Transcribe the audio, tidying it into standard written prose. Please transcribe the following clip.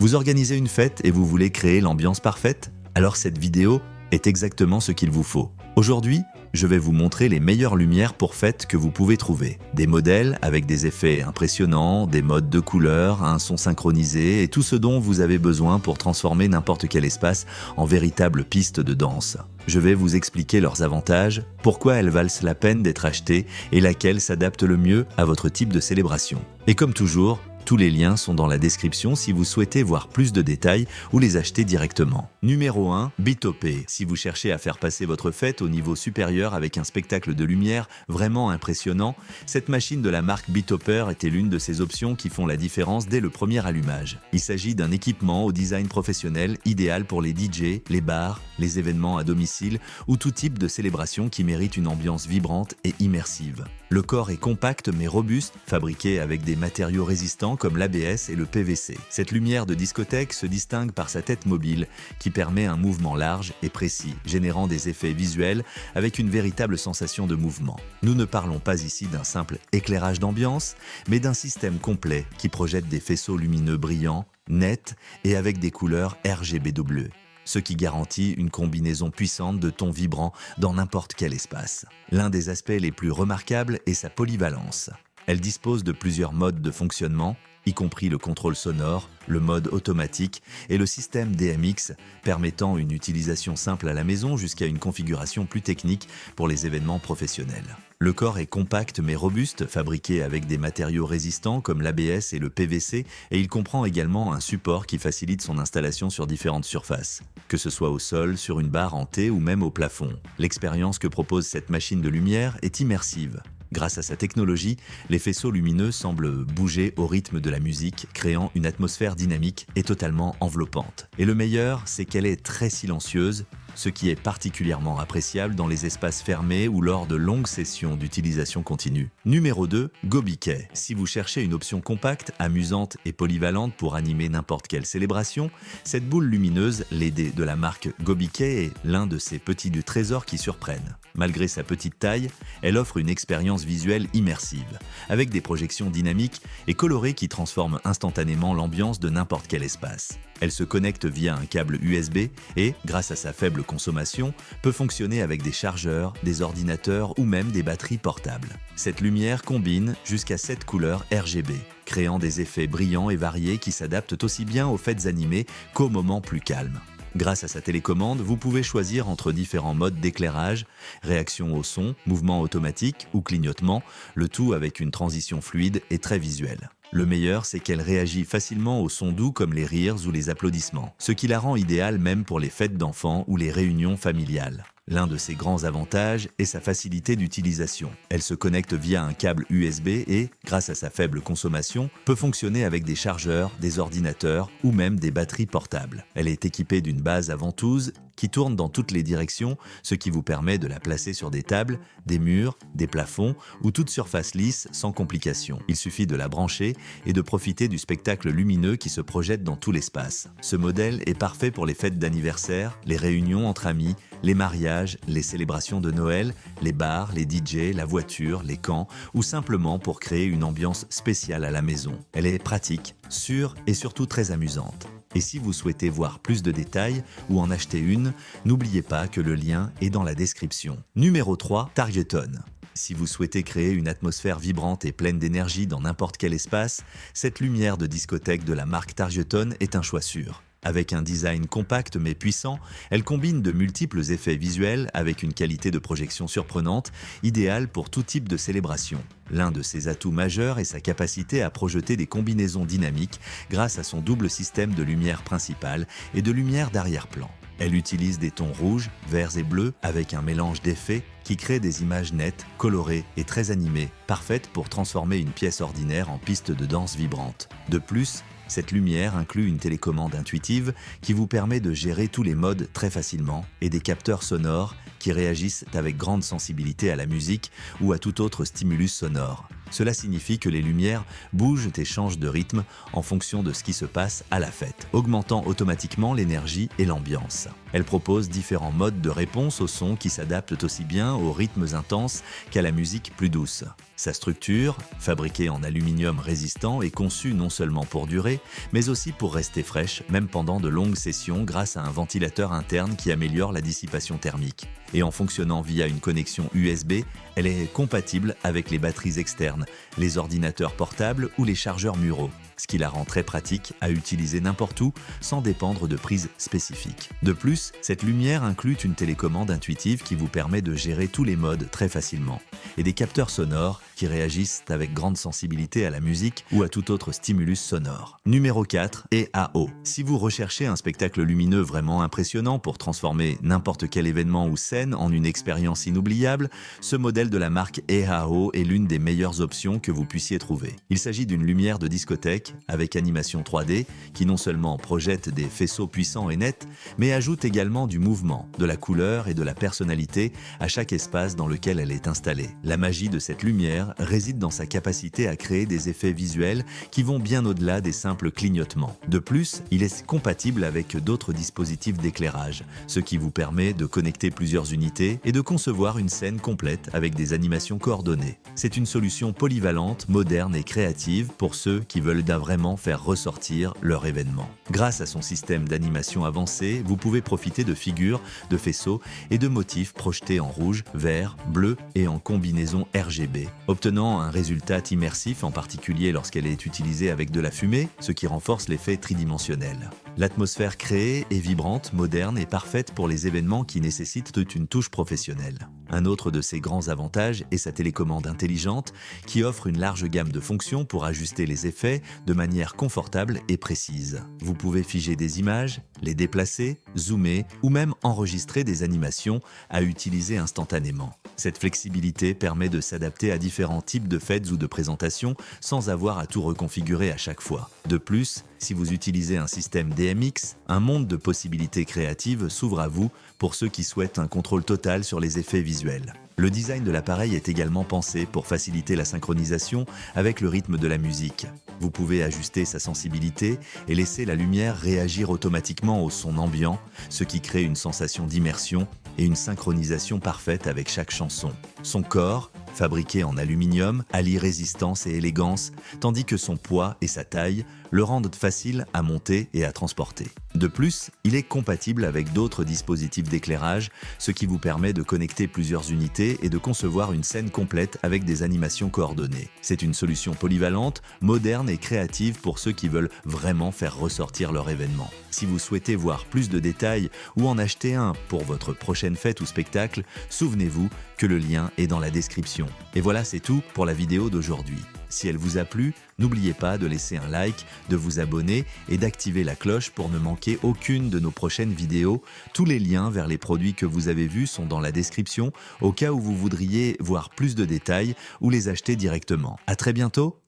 Vous organisez une fête et vous voulez créer l'ambiance parfaite? Alors cette vidéo est exactement ce qu'il vous faut. Aujourd'hui, je vais vous montrer les meilleures lumières pour fête que vous pouvez trouver. Des modèles avec des effets impressionnants, des modes de couleurs, un son synchronisé et tout ce dont vous avez besoin pour transformer n'importe quel espace en véritable piste de danse. Je vais vous expliquer leurs avantages, pourquoi elles valent la peine d'être achetées et laquelle s'adapte le mieux à votre type de célébration. Et comme toujours, tous les liens sont dans la description si vous souhaitez voir plus de détails ou les acheter directement. Numéro 1. Bitopé. Si vous cherchez à faire passer votre fête au niveau supérieur avec un spectacle de lumière vraiment impressionnant, cette machine de la marque Bitopper était l'une de ces options qui font la différence dès le premier allumage. Il s'agit d'un équipement au design professionnel idéal pour les DJ, les bars, les événements à domicile ou tout type de célébration qui mérite une ambiance vibrante et immersive. Le corps est compact mais robuste, fabriqué avec des matériaux résistants comme l'ABS et le PVC. Cette lumière de discothèque se distingue par sa tête mobile qui permet un mouvement large et précis, générant des effets visuels avec une véritable sensation de mouvement. Nous ne parlons pas ici d'un simple éclairage d'ambiance, mais d'un système complet qui projette des faisceaux lumineux brillants, nets et avec des couleurs RGBW. Ce qui garantit une combinaison puissante de tons vibrants dans n'importe quel espace. L'un des aspects les plus remarquables est sa polyvalence. Elle dispose de plusieurs modes de fonctionnement, y compris le contrôle sonore, le mode automatique et le système DMX, permettant une utilisation simple à la maison jusqu'à une configuration plus technique pour les événements professionnels. Le corps est compact mais robuste, fabriqué avec des matériaux résistants comme l'ABS et le PVC, et il comprend également un support qui facilite son installation sur différentes surfaces, que ce soit au sol, sur une barre en T ou même au plafond. L'expérience que propose cette machine de lumière est immersive. Grâce à sa technologie, les faisceaux lumineux semblent bouger au rythme de la musique, créant une atmosphère dynamique et totalement enveloppante. Et le meilleur, c'est qu'elle est très silencieuse, ce qui est particulièrement appréciable dans les espaces fermés ou lors de longues sessions d'utilisation continue. Numéro 2. Gobiquet. Si vous cherchez une option compacte, amusante et polyvalente pour animer n'importe quelle célébration, cette boule lumineuse, LED de la marque Gobiquet, est l'un de ces petits du trésor qui surprennent. Malgré sa petite taille, elle offre une expérience visuelle immersive, avec des projections dynamiques et colorées qui transforment instantanément l'ambiance de n'importe quel espace. Elle se connecte via un câble USB et, grâce à sa faible consommation, peut fonctionner avec des chargeurs, des ordinateurs ou même des batteries portables. Cette lumière combine jusqu'à 7 couleurs RGB, créant des effets brillants et variés qui s'adaptent aussi bien aux fêtes animées qu'aux moments plus calmes. Grâce à sa télécommande, vous pouvez choisir entre différents modes d'éclairage, réaction au son, mouvement automatique ou clignotement, le tout avec une transition fluide et très visuelle. Le meilleur, c'est qu'elle réagit facilement aux sons doux comme les rires ou les applaudissements, ce qui la rend idéale même pour les fêtes d'enfants ou les réunions familiales. L'un de ses grands avantages est sa facilité d'utilisation. Elle se connecte via un câble USB et, grâce à sa faible consommation, peut fonctionner avec des chargeurs, des ordinateurs ou même des batteries portables. Elle est équipée d'une base à ventouse qui tourne dans toutes les directions, ce qui vous permet de la placer sur des tables, des murs, des plafonds ou toute surface lisse sans complication. Il suffit de la brancher et de profiter du spectacle lumineux qui se projette dans tout l'espace. Ce modèle est parfait pour les fêtes d'anniversaire, les réunions entre amis, les mariages, les célébrations de Noël, les bars, les DJ, la voiture, les camps ou simplement pour créer une ambiance spéciale à la maison. Elle est pratique, sûre et surtout très amusante. Et si vous souhaitez voir plus de détails ou en acheter une, n'oubliez pas que le lien est dans la description. Numéro 3. Targeton. Si vous souhaitez créer une atmosphère vibrante et pleine d'énergie dans n'importe quel espace, cette lumière de discothèque de la marque Targeton est un choix sûr. Avec un design compact mais puissant, elle combine de multiples effets visuels avec une qualité de projection surprenante, idéale pour tout type de célébration. L'un de ses atouts majeurs est sa capacité à projeter des combinaisons dynamiques grâce à son double système de lumière principale et de lumière d'arrière-plan. Elle utilise des tons rouges, verts et bleus avec un mélange d'effets qui crée des images nettes, colorées et très animées, parfaites pour transformer une pièce ordinaire en piste de danse vibrante. De plus, cette lumière inclut une télécommande intuitive qui vous permet de gérer tous les modes très facilement et des capteurs sonores qui réagissent avec grande sensibilité à la musique ou à tout autre stimulus sonore. Cela signifie que les lumières bougent et changent de rythme en fonction de ce qui se passe à la fête, augmentant automatiquement l'énergie et l'ambiance. Elle propose différents modes de réponse au son qui s'adaptent aussi bien aux rythmes intenses qu'à la musique plus douce. Sa structure, fabriquée en aluminium résistant, est conçue non seulement pour durer, mais aussi pour rester fraîche, même pendant de longues sessions grâce à un ventilateur interne qui améliore la dissipation thermique. Et en fonctionnant via une connexion USB, elle est compatible avec les batteries externes, les ordinateurs portables ou les chargeurs muraux, ce qui la rend très pratique à utiliser n'importe où sans dépendre de prises spécifiques. De plus, cette lumière inclut une télécommande intuitive qui vous permet de gérer tous les modes très facilement, et des capteurs sonores qui réagissent avec grande sensibilité à la musique ou à tout autre stimulus sonore. Numéro 4, EAO. Si vous recherchez un spectacle lumineux vraiment impressionnant pour transformer n'importe quel événement ou scène en une expérience inoubliable, ce modèle de la marque EAO est l'une des meilleures options que vous puissiez trouver. Il s'agit d'une lumière de discothèque avec animation 3D qui non seulement projette des faisceaux puissants et nets, mais ajoute également du mouvement, de la couleur et de la personnalité à chaque espace dans lequel elle est installée. La magie de cette lumière réside dans sa capacité à créer des effets visuels qui vont bien au-delà des simples clignotements. De plus, il est compatible avec d'autres dispositifs d'éclairage, ce qui vous permet de connecter plusieurs unités et de concevoir une scène complète avec des animations coordonnées. C'est une solution polyvalente, moderne et créative pour ceux qui veulent vraiment faire ressortir leur événement. Grâce à son système d'animation avancé, vous pouvez profiter de figures, de faisceaux et de motifs projetés en rouge, vert, bleu et en combinaison RGB, obtenant un résultat immersif, en particulier lorsqu'elle est utilisée avec de la fumée, ce qui renforce l'effet tridimensionnel. L'atmosphère créée est vibrante, moderne et parfaite pour les événements qui nécessitent une touche professionnelle. Un autre de ses grands avantages est sa télécommande intelligente qui offre une large gamme de fonctions pour ajuster les effets de manière confortable et précise. Vous pouvez figer des images, les déplacer, zoomer ou même enregistrer des animations à utiliser instantanément. Cette flexibilité permet de s'adapter à différents types de fêtes ou de présentations sans avoir à tout reconfigurer à chaque fois. De plus, si vous utilisez un système DMX, un monde de possibilités créatives s'ouvre à vous pour ceux qui souhaitent un contrôle total sur les effets visuels. Le design de l'appareil est également pensé pour faciliter la synchronisation avec le rythme de la musique. Vous pouvez ajuster sa sensibilité et laisser la lumière réagir automatiquement au son ambiant, ce qui crée une sensation d'immersion et une synchronisation parfaite avec chaque chanson. Son corps, fabriqué en aluminium, allie résistance et élégance, tandis que son poids et sa taille le rendent facile à monter et à transporter. De plus, il est compatible avec d'autres dispositifs d'éclairage, ce qui vous permet de connecter plusieurs unités et de concevoir une scène complète avec des animations coordonnées. C'est une solution polyvalente, moderne et créative pour ceux qui veulent vraiment faire ressortir leur événement. Si vous souhaitez voir plus de détails ou en acheter un pour votre prochaine fête ou spectacle, souvenez-vous que le lien est dans la description. Et voilà, c'est tout pour la vidéo d'aujourd'hui. Si elle vous a plu, n'oubliez pas de laisser un like, de vous abonner et d'activer la cloche pour ne manquer aucune de nos prochaines vidéos. Tous les liens vers les produits que vous avez vus sont dans la description au cas où vous voudriez voir plus de détails ou les acheter directement. À très bientôt!